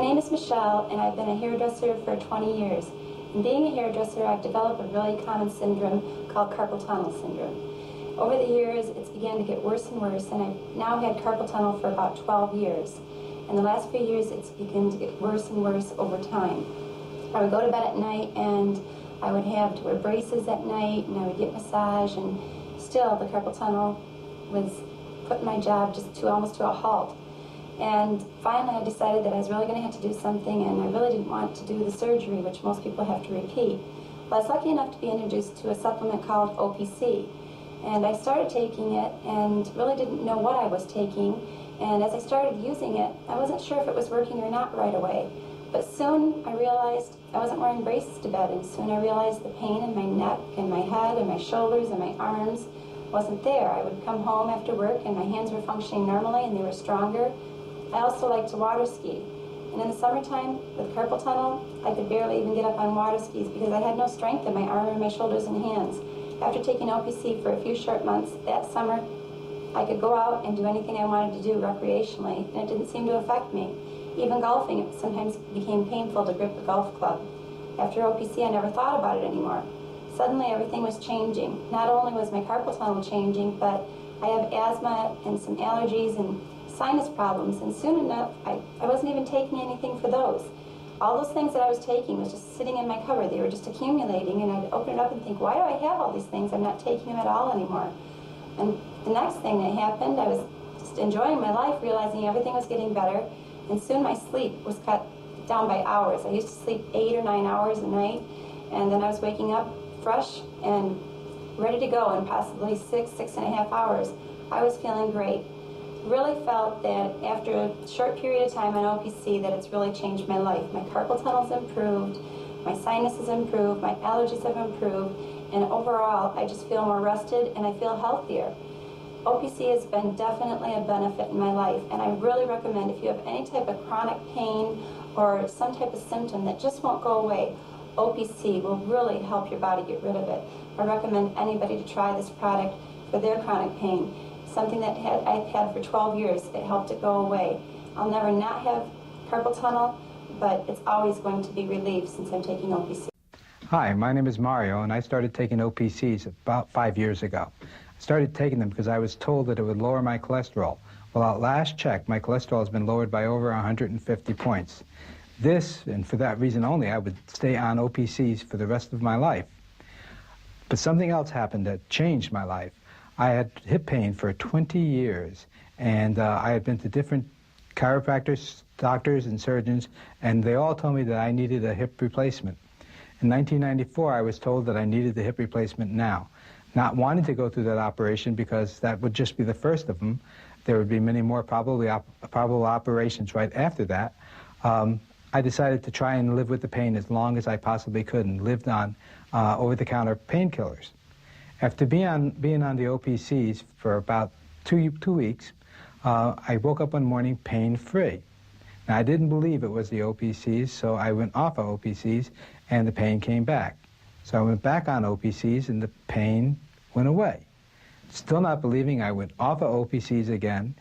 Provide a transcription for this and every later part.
name is Michelle, and I've been a hairdresser for 20 years. And being a hairdresser, I've developed a really common syndrome called carpal tunnel syndrome. Over the years, it's began to get worse and worse, and I've now had carpal tunnel for about 12 years. In the last few years, it's begun to get worse and worse over time. I would go to bed at night, and I would have to wear braces at night, and I would get massage, and still the carpal tunnel was putting my job just almost to a halt. And finally I decided that I was really going to have to do something, and I really didn't want to do the surgery, which most people have to repeat. Well, I was lucky enough to be introduced to a supplement called OPC, and I started taking it and really didn't know what I was taking. And as I started using it, I wasn't sure if it was working or not right away. But soon I realized I wasn't wearing braces to bed, and soon I realized the pain in my neck and my head and my shoulders and my arms wasn't there. I would come home after work and my hands were functioning normally and they were stronger. I also like to water ski. And in the summertime, with carpal tunnel, I could barely even get up on water skis because I had no strength in my arm and my shoulders and hands. After taking OPC for a few short months that summer, I could go out and do anything I wanted to do recreationally, and it didn't seem to affect me. Even golfing, it sometimes became painful to grip a golf club. After OPC, I never thought about it anymore. Suddenly, everything was changing. Not only was my carpal tunnel changing, but I have asthma and some allergies and sinus problems, and soon enough, I wasn't even taking anything for those. All those things that I was taking was just sitting in my cupboard. They were just accumulating, and I'd open it up and think, why do I have all these things? I'm not taking them at all anymore. And the next thing that happened, I was just enjoying my life, realizing everything was getting better, and soon my sleep was cut down by hours. I used to sleep 8 or 9 hours a night, and then I was waking up fresh and ready to go in possibly 6.5 hours. I was feeling great. Really felt that after a short period of time on OPC that it's really changed my life. My carpal tunnel's improved, my sinuses improved, my allergies have improved, and overall I just feel more rested and I feel healthier. OPC has been definitely a benefit in my life, and I really recommend if you have any type of chronic pain or some type of symptom that just won't go away, OPC will really help your body get rid of it. I recommend anybody to try this product for their chronic pain. Something that I've had for 12 years. It helped it go away. I'll never not have carpal tunnel, but it's always going to be relieved since I'm taking OPC. Hi, my name is Mario, and I started taking OPCs about 5 years ago. I started taking them because I was told that it would lower my cholesterol. Well, at last check, my cholesterol has been lowered by over 150 points. This, and for that reason only, I would stay on OPCs for the rest of my life. But something else happened that changed my life. I had hip pain for 20 years, and I had been to different chiropractors, doctors, and surgeons, and they all told me that I needed a hip replacement. In 1994, I was told that I needed the hip replacement now. Not wanting to go through that operation because that would just be the first of them. There would be many more probable operations right after that. I decided to try and live with the pain as long as I possibly could and lived on over-the-counter painkillers. After being on the OPCs for about two weeks, I woke up one morning pain-free. Now, I didn't believe it was the OPCs, so I went off of OPCs, and the pain came back. So I went back on OPCs, and the pain went away. Still not believing, I went off of OPCs again,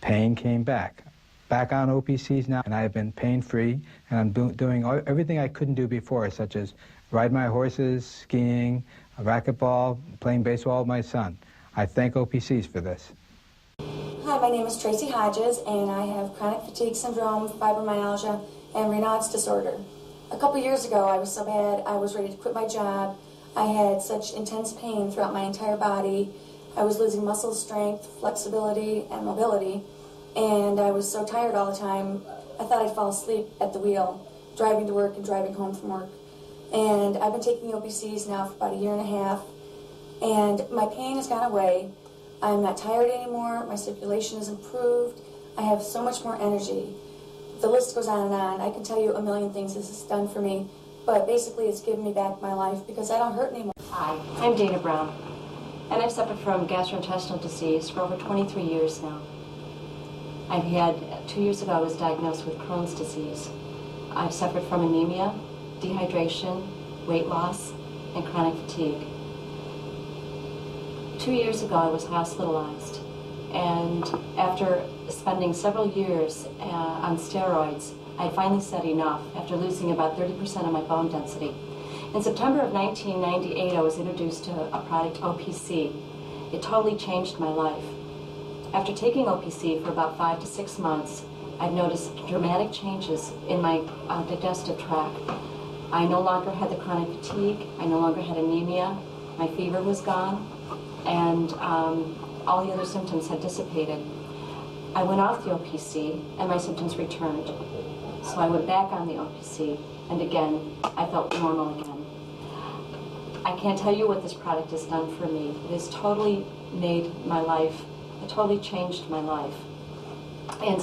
pain came back. Back on OPCs now, and I have been pain-free, and I'm doing everything I couldn't do before, such as ride my horses, skiing, racquetball, playing baseball with my son. I thank OPCs for this. Hi, my name is Tracy Hodges, and I have chronic fatigue syndrome, fibromyalgia, and Raynaud's disorder. A couple years ago, I was so bad, I was ready to quit my job. I had such intense pain throughout my entire body. I was losing muscle strength, flexibility, and mobility, and I was so tired all the time, I thought I'd fall asleep at the wheel, driving to work and driving home from work. And I've been taking OPCs now for about 1.5 years, and my pain has gone away. I'm not tired anymore, my circulation has improved, I have so much more energy. The list goes on and on. I can tell you a million things this has done for me, but basically it's given me back my life because I don't hurt anymore. Hi, I'm Dana Brown, and I've suffered from gastrointestinal disease for over 23 years now. I've had, 2 years ago I was diagnosed with Crohn's disease. I've suffered from anemia, dehydration, weight loss, and chronic fatigue. 2 years ago I was hospitalized, and after spending several years on steroids, I finally said enough after losing about 30% of my bone density. In September of 1998, I was introduced to a product, OPC. It totally changed my life. After taking OPC for about 5 to 6 months, I've noticed dramatic changes in my digestive tract. I no longer had the chronic fatigue. I no longer had anemia. My fever was gone, and all the other symptoms had dissipated. I went off the OPC, and my symptoms returned. So I went back on the OPC, and again, I felt normal again. I can't tell you what this product has done for me. It has totally made my life, it totally changed my life. In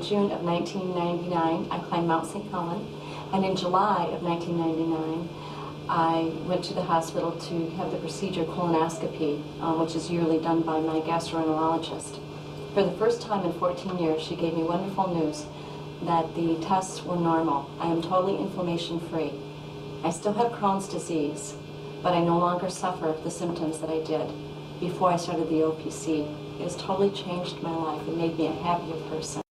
June of 1999, I climbed Mount St. Helen, and in July of 1999, I went to the hospital to have the procedure colonoscopy, which is yearly done by my gastroenterologist. For the first time in 14 years, she gave me wonderful news that the tests were normal. I am totally inflammation-free. I still have Crohn's disease, but I no longer suffer the symptoms that I did before I started the OPC. It has totally changed my life and made me a happier person.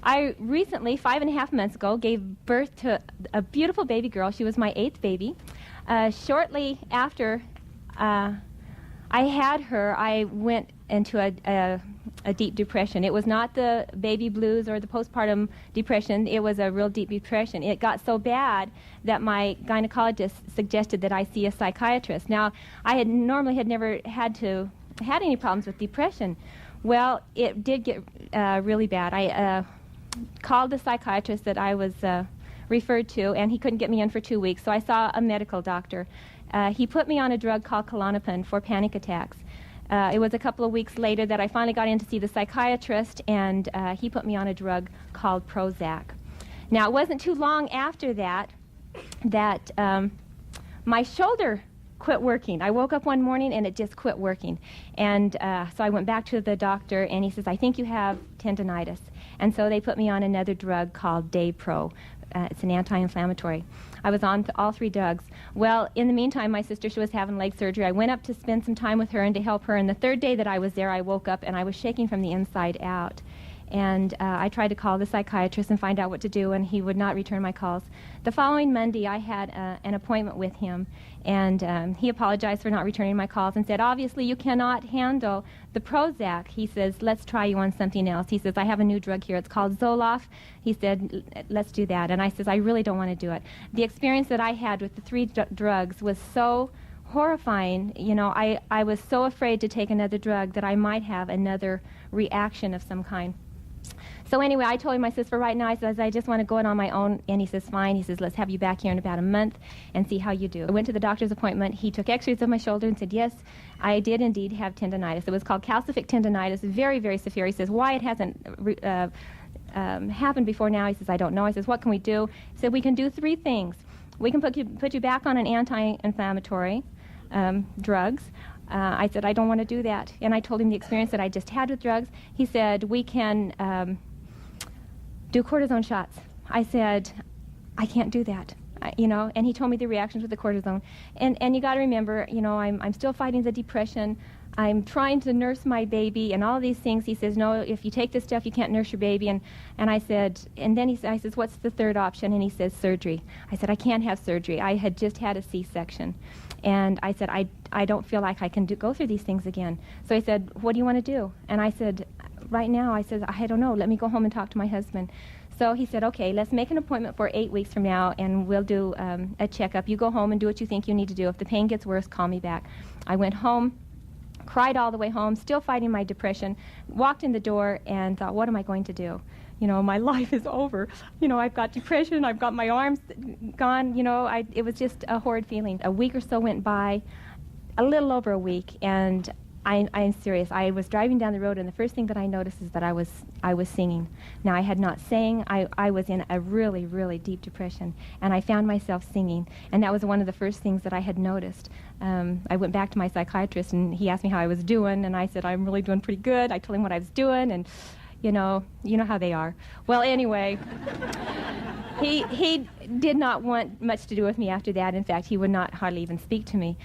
I recently, 5.5 months ago, gave birth to a beautiful baby girl. She was my 8th baby. Shortly after I had her, I went into a deep depression. It was not the baby blues or the postpartum depression. It was a real deep depression. It got so bad that my gynecologist suggested that I see a psychiatrist. Now, I normally had never had any problems with depression. Well, it did get really bad. I called the psychiatrist that I was referred to, and he couldn't get me in for 2 weeks, so I saw a medical doctor. He put me on a drug called Klonopin for panic attacks. It was a couple of weeks later that I finally got in to see the psychiatrist, and he put me on a drug called Prozac. Now, it wasn't too long after that my shoulder quit working. I woke up one morning and it just quit working. And so I went back to the doctor, and he says, I think you have tendinitis. And so they put me on another drug called Daypro. It's an anti-inflammatory. I was on all 3 drugs. Well, in the meantime, my sister, she was having leg surgery. I went up to spend some time with her and to help her. And the 3rd day that I was there, I woke up and I was shaking from the inside out. And I tried to call the psychiatrist and find out what to do, and he would not return my calls. The following Monday, I had an appointment with him, and he apologized for not returning my calls and said, obviously you cannot handle the Prozac. He says, let's try you on something else. He says, I have a new drug here. It's called Zoloft. He said, let's do that. And I says, I really don't want to do it. The experience that I had with the 3 drugs was so horrifying. You know, I was so afraid to take another drug that I might have another reaction of some kind. So anyway, I told him, I says, for right now, I says, I just want to go it on my own. And he says, fine. He says, let's have you back here in about a month and see how you do. I went to the doctor's appointment. He took x-rays of my shoulder and said, yes, I did indeed have tendinitis. It was called calcific tendinitis, very, very severe. He says, why it hasn't happened before now? He says, I don't know. I says, what can we do? He said, we can do 3 things. We can put you back on an anti-inflammatory drugs. I said, I don't want to do that. And I told him the experience that I just had with drugs. He said, we can do cortisone shots. I said, I can't do that. And he told me the reactions with the cortisone. And you got to remember, I'm still fighting the depression. I'm trying to nurse my baby and all these things. He says, no, if you take this stuff, you can't nurse your baby. And I said, and then I says, what's the 3rd option? And he says, surgery. I said, I can't have surgery. I had just had a C-section. And I said, I don't feel like I can go through these things again. So he said, what do you want to do? And I said, right now, I said, I don't know. Let me go home and talk to my husband. So he said, okay, let's make an appointment for 8 weeks from now, and we'll do a checkup. You go home and do what you think you need to do. If the pain gets worse, call me back. I went home, cried all the way home, still fighting my depression, walked in the door and thought, what am I going to do? My life is over. I've got depression, I've got my arms gone, it was just a horrid feeling. A week or so went by, a little over a week, and I'm serious. I was driving down the road, and the first thing that I noticed is that I was singing. Now, I had not sang. I was in a really, really deep depression, and I found myself singing, and that was one of the first things that I had noticed. I went back to my psychiatrist, and he asked me how I was doing, and I said, I'm really doing pretty good. I told him what I was doing, and you know how they are. Well, anyway, he did not want much to do with me after that. In fact, he would not hardly even speak to me.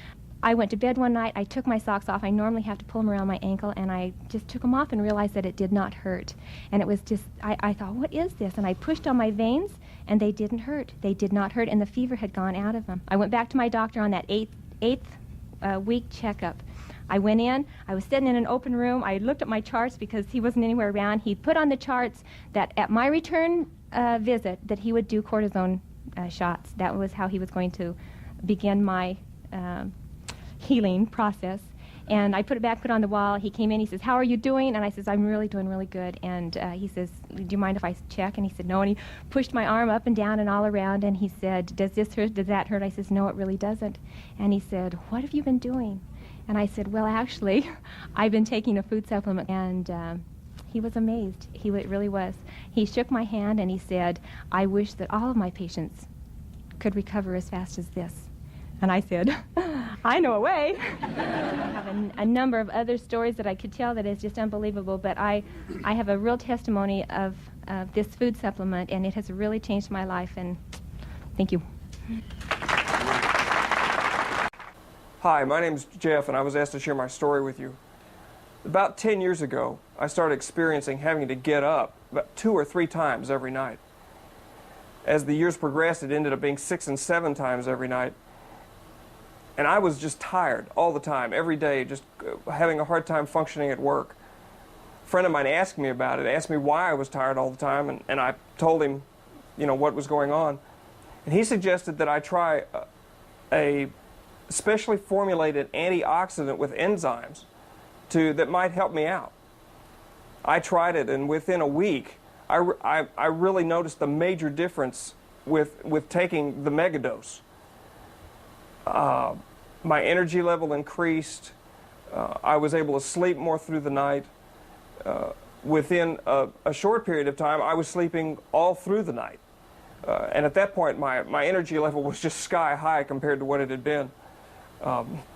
I went to bed one night, I took my socks off. I normally have to pull them around my ankle, and I just took them off and realized that it did not hurt. And it was just, I thought, what is this? And I pushed on my veins, and they didn't hurt. They did not hurt, and the fever had gone out of them. I went back to my doctor on that eighth week checkup. I went in, I was sitting in an open room. I looked at my charts because he wasn't anywhere around. He put on the charts that at my return visit that he would do cortisone shots. That was how he was going to begin my healing process. And I put it on the wall. He came in, he says, "How are you doing?" And I says, "I'm really doing really good." And he says, "Do you mind if I check?" And he said, "No." And he pushed my arm up and down and all around, and he said, "Does this hurt? Does that hurt?" I says, "No, it really doesn't." And he said, "What have you been doing?" And I said, "Well, actually, I've been taking a food supplement." And he was amazed. He really was. He shook my hand and he said, "I wish that all of my patients could recover as fast as this." And I said, "I know a way." I have a number of other stories that I could tell that is just unbelievable, but I have a real testimony of this food supplement, and it has really changed my life, and thank you. Hi, my name's Jeff, and I was asked to share my story with you. About 10 years ago, I started experiencing having to get up about 2 or 3 times every night. As the years progressed, it ended up being 6 and 7 times every night. And I was just tired all the time, every day, just having a hard time functioning at work. A friend of mine asked me about it, asked me why I was tired all the time, and I told him, what was going on. And he suggested that I try a specially formulated antioxidant with enzymes that might help me out. I tried it, and within a week, I really noticed a major difference with taking the megadose. My energy level increased. I was able to sleep more through the night. Within a short period of time, I was sleeping all through the night. And at that point, my energy level was just sky high compared to what it had been.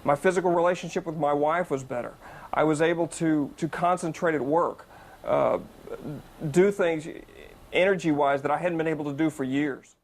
My physical relationship with my wife was better. I was able to concentrate at work, do things energy-wise that I hadn't been able to do for years.